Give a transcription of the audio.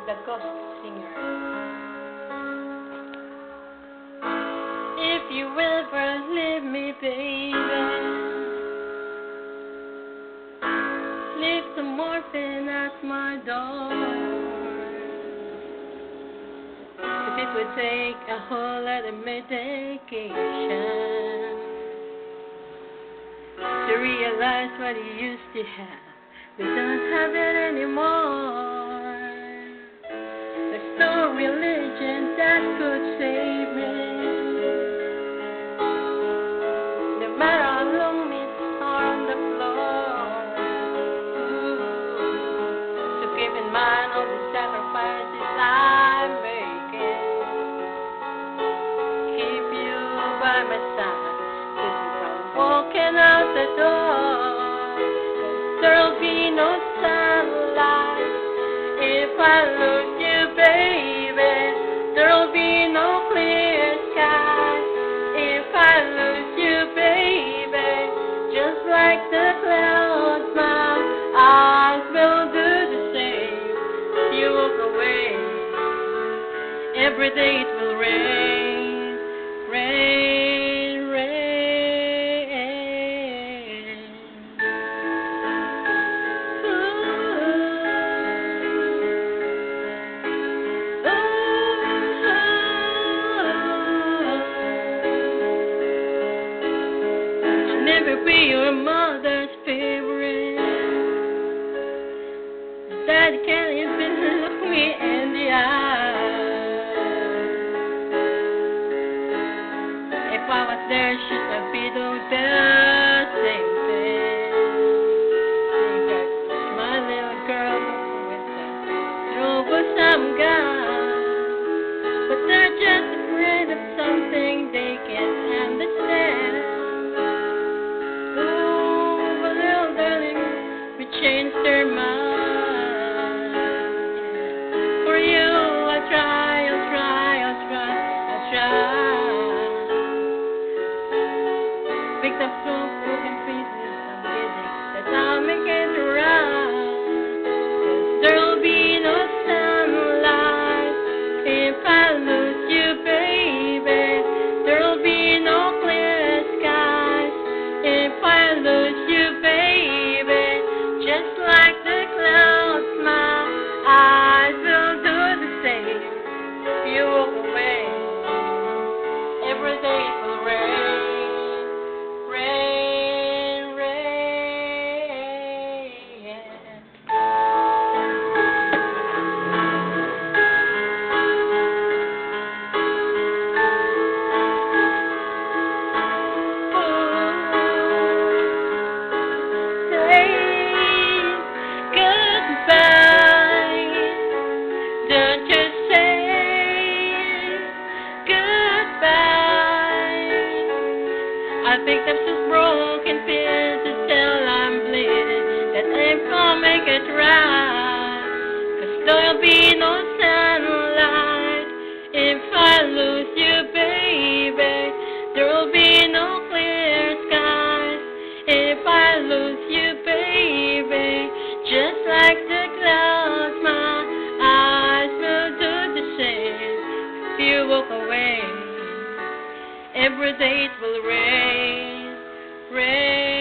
the ghost singer. If you ever leave me, baby, leave some morphine at my door. If it would take a whole lot of medication to realize what you used to have, we don't have it anymore. There's no religion that could save me, no matter how long it's on the floor. So keep in mind all the sacrifices I'm making. Keep you by my side, 'cause if I'm walking out the door, there'll be no sunlight if I lose you, baby. There'll be no clear sky if I lose you, baby. Just like the clouds, my eyes will do the same. If you walk away, every day it will rain, rain, rain. I'll never be your mother's favorite. Daddy can't even look me in the eye. If I was there, should I be doing the same thing? Think that's my little girl with the troublesome guy, but they're just afraid of something they can't understand. Oh, but little darling, we changed their mind. For you, I'll try, I'll try, I'll try, I'll try. Picked up some broken pieces, I'm busy, that I'll make it right. 'Cause there'll be no sunlight if I lose you, baby. There'll be no clear skies if I lose you, baby. Just like the clouds, my eyes will do the same. If you walk away, every day it will rain, rain, rain. Say goodbye. Don't just say goodbye. I picked up some broken pieces till I'm bleeding, that ain't gonna make it right. 'Cause there'll be no sunlight if I lose you, baby. There'll be no clear skies if I lose you, baby. Just like the clouds, my eyes will do the same. If you walk away, every day it will rain, rain.